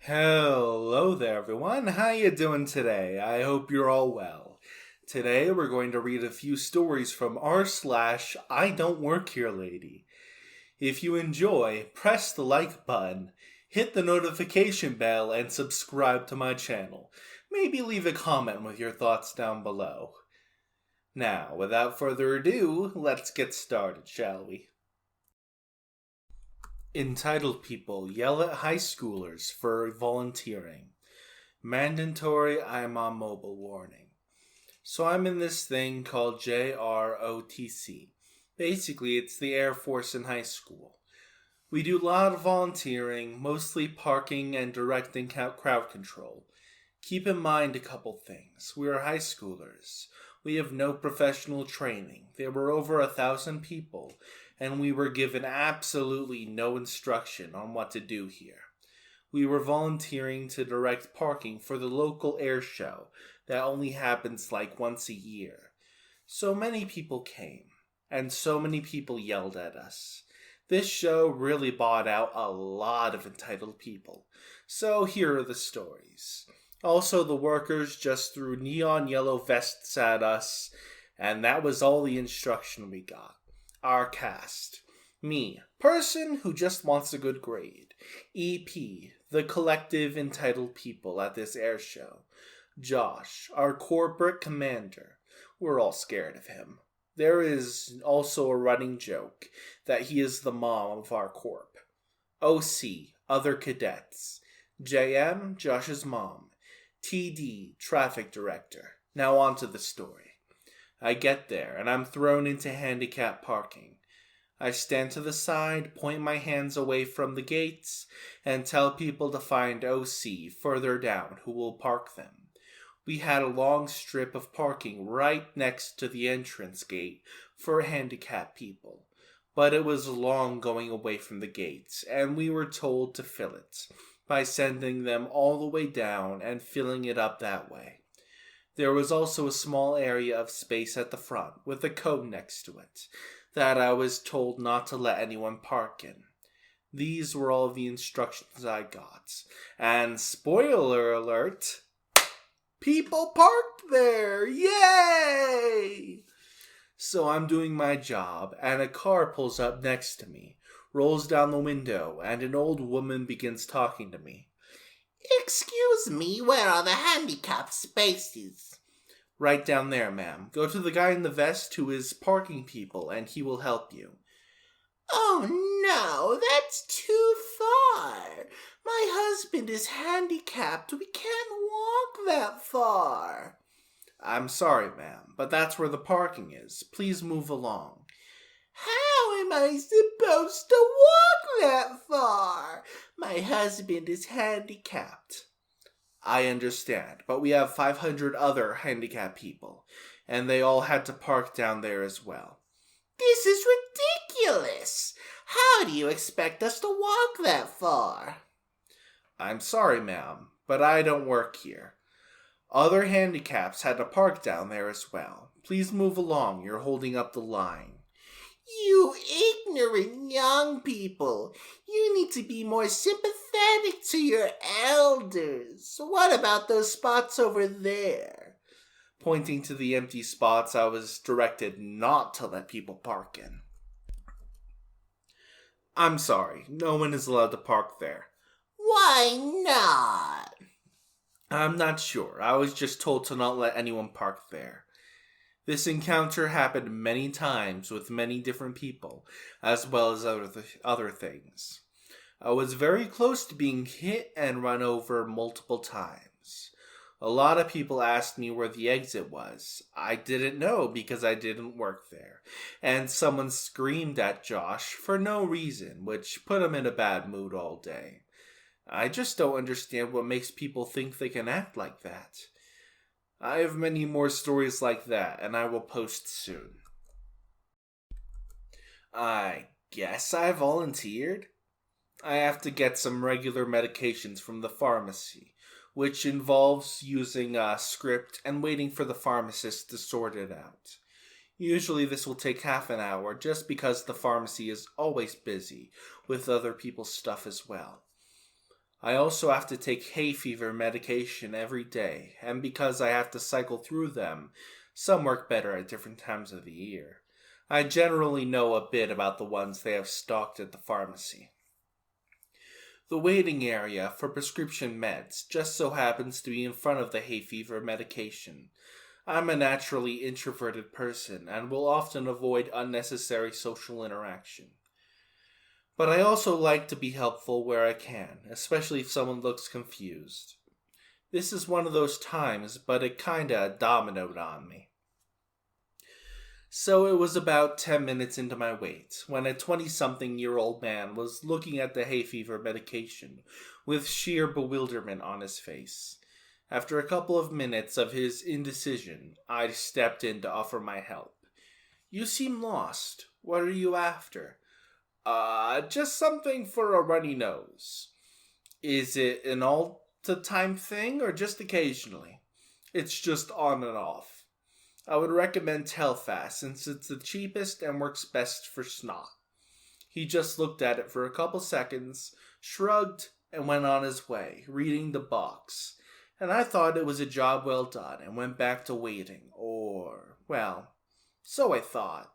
Hello there, everyone. How you doing today? I hope you're all well. Today we're going to read a few stories from r/IDontworkherelady. If you enjoy, press the like button, hit the notification bell, and subscribe to my channel. Maybe leave a comment with your thoughts down below. Now, without further ado, let's get started, shall we? Entitled people yell at high schoolers for volunteering. Mandatory I'm on mobile warning. So I'm in this thing called JROTC. Basically, it's the Air Force in high school. We do a lot of volunteering, mostly parking and directing crowd control. Keep in mind a couple things. We are high schoolers. We have no professional training. There were over 1,000 people, and we were given absolutely no instruction on what to do here. We were volunteering to direct parking for the local air show that only happens like once a year. So many people came, and so many people yelled at us. This show really brought out a lot of entitled people. So here are the stories. Also, the workers just threw neon yellow vests at us, and that was all the instruction we got. Our cast. Me, person who just wants a good grade. EP, the collective entitled people at this air show. Josh, our corporate commander. We're all scared of him. There is also a running joke that he is the mom of our corp. OC, other cadets. JM, Josh's mom. TD, traffic director. Now on to the story. I get there, and I'm thrown into handicap parking. I stand to the side, point my hands away from the gates, and tell people to find OC further down who will park them. We had a long strip of parking right next to the entrance gate for handicapped people, but it was long going away from the gates, and we were told to fill it by sending them all the way down and filling it up that way. There was also a small area of space at the front with a cone next to it that I was told not to let anyone park in. These were all the instructions I got. And spoiler alert, people parked there! Yay! So I'm doing my job, and a car pulls up next to me, rolls down the window, and an old woman begins talking to me. Excuse me, where are the handicapped spaces? Right down there, ma'am. Go to the guy in the vest who is parking people, and he will help you. Oh no, that's too far. My husband is handicapped. We can't walk that far. I'm sorry, ma'am, but that's where the parking is. Please move along. How am I supposed to walk that far? My husband is handicapped. I understand, but we have 500 other handicapped people, and they all had to park down there as well. This is ridiculous. How do you expect us to walk that far? I'm sorry, ma'am, but I don't work here. Other handicaps had to park down there as well. Please move along. You're holding up the line. You ignorant young people. You need to be more sympathetic to your elders. What about those spots over there? Pointing to the empty spots I was directed not to let people park in. I'm sorry, no one is allowed to park there. Why not? I'm not sure. I was just told to not let anyone park there. This encounter happened many times with many different people, as well as other things. I was very close to being hit and run over multiple times. A lot of people asked me where the exit was. I didn't know because I didn't work there. And someone screamed at Josh for no reason, which put him in a bad mood all day. I just don't understand what makes people think they can act like that. I have many more stories like that, and I will post soon. I guess I volunteered? I have to get some regular medications from the pharmacy, which involves using a script and waiting for the pharmacist to sort it out. Usually this will take half an hour just because the pharmacy is always busy with other people's stuff as well. I also have to take hay fever medication every day, and because I have to cycle through them, some work better at different times of the year. I generally know a bit about the ones they have stocked at the pharmacy. The waiting area for prescription meds just so happens to be in front of the hay fever medication. I'm a naturally introverted person and will often avoid unnecessary social interaction. But I also like to be helpful where I can, especially if someone looks confused. This is one of those times, but it kinda dominoed on me. So it was about 10 minutes into my wait when a 20-something-year-old man was looking at the hay fever medication with sheer bewilderment on his face. After a couple of minutes of his indecision, I stepped in to offer my help. "You seem lost. What are you after?" Just something for a runny nose." "Is it an all-the-time thing or just occasionally?" "It's just on and off." "I would recommend Telfast since it's the cheapest and works best for snot." He just looked at it for a couple seconds, shrugged, and went on his way, reading the box. And I thought it was a job well done and went back to waiting. Well, so I thought.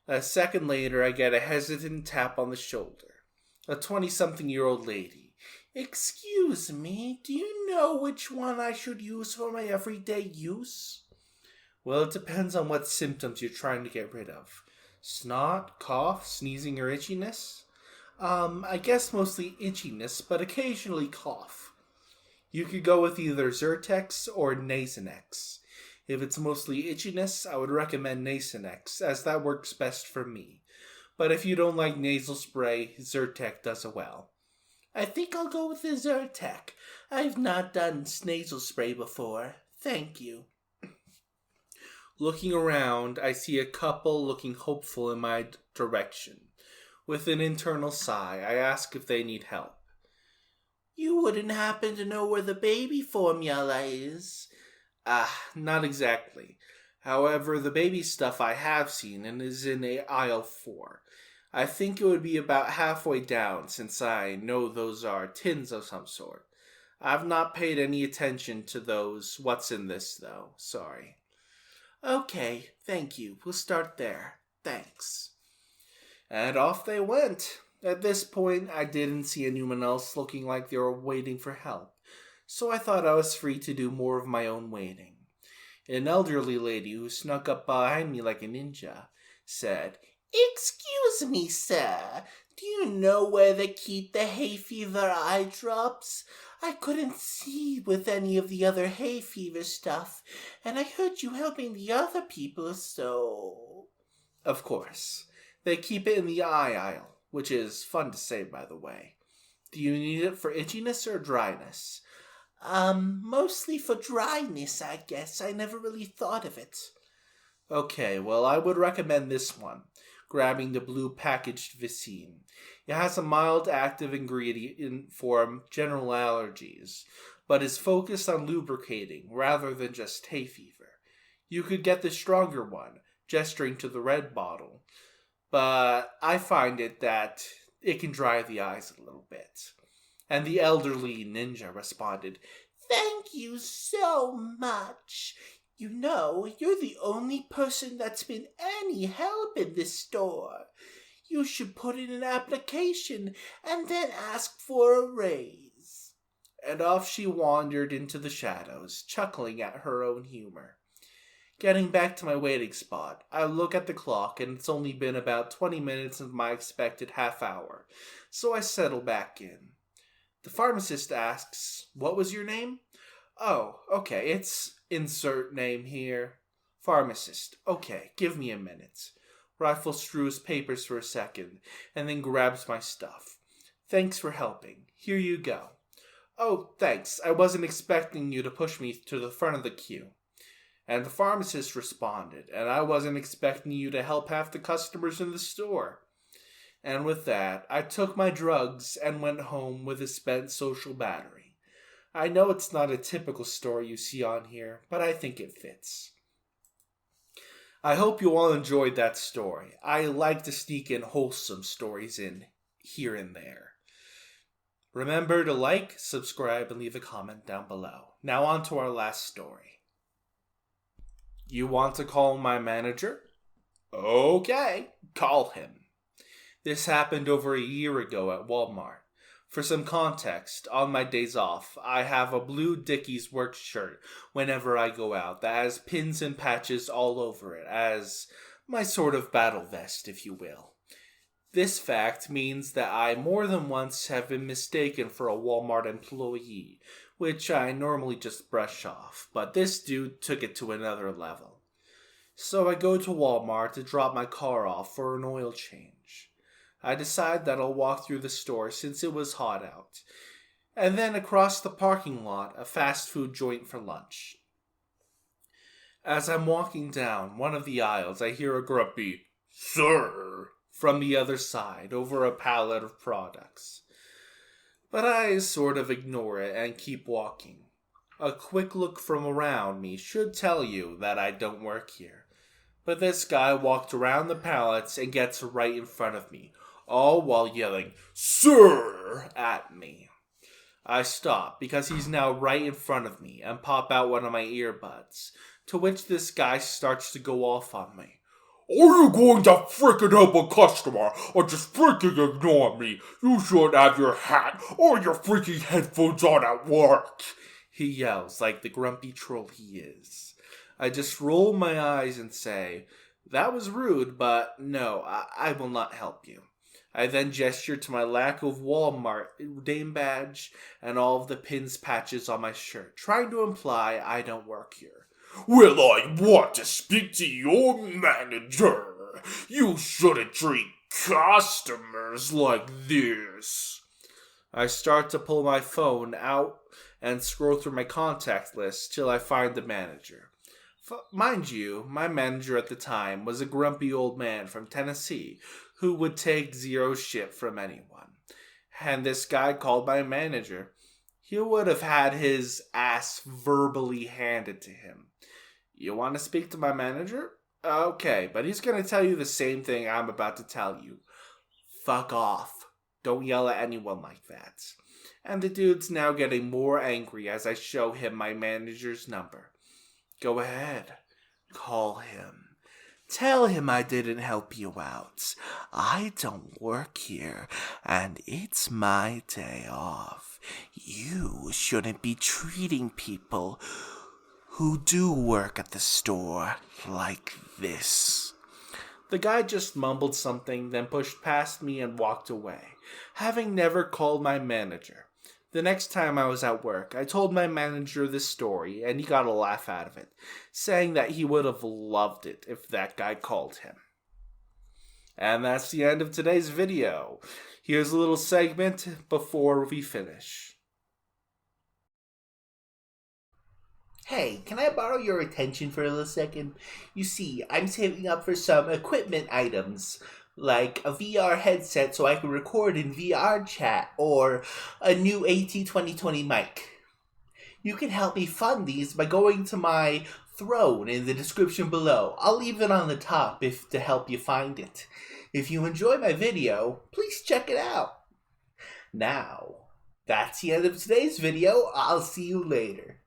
A second later, I get a hesitant tap on the shoulder. A 20-something-year-old lady. "Excuse me, do you know which one I should use for my everyday use?" "Well, it depends on what symptoms you're trying to get rid of. Snot, cough, sneezing, or itchiness?" I guess mostly itchiness, but occasionally cough." "You could go with either Zyrtex or Nasonex. If it's mostly itchiness, I would recommend Nasonex, as that works best for me. But if you don't like nasal spray, Zyrtec does it well." "I think I'll go with the Zyrtec. I've not done nasal spray before. Thank you." Looking around, I see a couple looking hopeful in my direction. With an internal sigh, I ask if they need help. "You wouldn't happen to know where the baby formula is?" Not exactly. However, the baby stuff I have seen and is in aisle 4. I think it would be about halfway down since I know those are tins of some sort. I've not paid any attention to those what's in this though, sorry." "Okay, thank you. We'll start there. Thanks." And off they went. At this point, I didn't see anyone else looking like they were waiting for help, so I thought I was free to do more of my own waiting. An elderly lady who snuck up behind me like a ninja said, "Excuse me, sir. Do you know where they keep the hay fever eye drops? I couldn't see with any of the other hay fever stuff, and I heard you helping the other people, so—" "Of course. They keep it in the eye aisle, which is fun to say, by the way. Do you need it for itchiness or dryness?" Mostly for dryness, I guess. I never really thought of it." "Okay, well, I would recommend this one," grabbing the blue packaged Vicine. "It has a mild active ingredient for general allergies, but is focused on lubricating rather than just hay fever. You could get the stronger one," gesturing to the red bottle, "but I find that it can dry the eyes a little bit." And the elderly ninja responded, "Thank you so much. You know, you're the only person that's been any help in this store. You should put in an application and then ask for a raise." And off she wandered into the shadows, chuckling at her own humor. Getting back to my waiting spot, I look at the clock and it's only been about 20 minutes of my expected half hour, so I settle back in. The pharmacist asks, "What was your name?" "Oh, okay, it's insert name here." Pharmacist, "Okay, give me a minute." Rifles through his papers for a second, and then grabs my stuff. "Thanks for helping. Here you go." "Oh, thanks. I wasn't expecting you to push me to the front of the queue." And the pharmacist responded, "And I wasn't expecting you to help half the customers in the store." And with that, I took my drugs and went home with a spent social battery. I know it's not a typical story you see on here, but I think it fits. I hope you all enjoyed that story. I like to sneak in wholesome stories in here and there. Remember to like, subscribe, and leave a comment down below. Now on to our last story. You want to call my manager? Okay, call him. This happened over a year ago at Walmart. For some context, on my days off, I have a blue Dickies work shirt whenever I go out that has pins and patches all over it as my sort of battle vest, if you will. This fact means that I more than once have been mistaken for a Walmart employee, which I normally just brush off, but this dude took it to another level. So I go to Walmart to drop my car off for an oil change. I decide that I'll walk through the store since it was hot out, and then across the parking lot, a fast food joint for lunch. As I'm walking down one of the aisles, I hear a grumpy, "Sir," from the other side over a pallet of products. But I sort of ignore it and keep walking. A quick look from around me should tell you that I don't work here. But this guy walked around the pallets and gets right in front of me, all while yelling, "Sir," at me. I stop because he's now right in front of me and pop out one of my earbuds, to which this guy starts to go off on me. "Are you going to frickin' help a customer or just frickin' ignore me? You should have your hat or your freaking headphones on at work," he yells like the grumpy troll he is. I just roll my eyes and say, "That was rude, but no, I will not help you." I then gesture to my lack of Walmart name badge and all of the pins patches on my shirt, trying to imply I don't work here. "Well, I want to speak to your manager. You shouldn't treat customers like this." I start to pull my phone out and scroll through my contact list till I find the manager. Mind you, my manager at the time was a grumpy old man from Tennessee who would take zero shit from anyone. And this guy called my manager, he would have had his ass verbally handed to him. "You want to speak to my manager? Okay, but he's going to tell you the same thing I'm about to tell you. Fuck off. Don't yell at anyone like that." And the dude's now getting more angry as I show him my manager's number. "Go ahead. Call him. Tell him I didn't help you out. I don't work here, and it's my day off. You shouldn't be treating people who do work at the store like this." The guy just mumbled something, then pushed past me and walked away, having never called my manager. The next time I was at work, I told my manager this story, and he got a laugh out of it, saying that he would have loved it if that guy called him. And that's the end of today's video. Here's a little segment before we finish. Hey, can I borrow your attention for a little second? You see, I'm saving up for some equipment items, like a VR headset so I can record in VR chat, or a new AT2020 mic. You can help me fund these by going to my throne in the description below. I'll leave it on the top to help you find it. If you enjoy my video, please check it out. Now, that's the end of today's video. I'll see you later.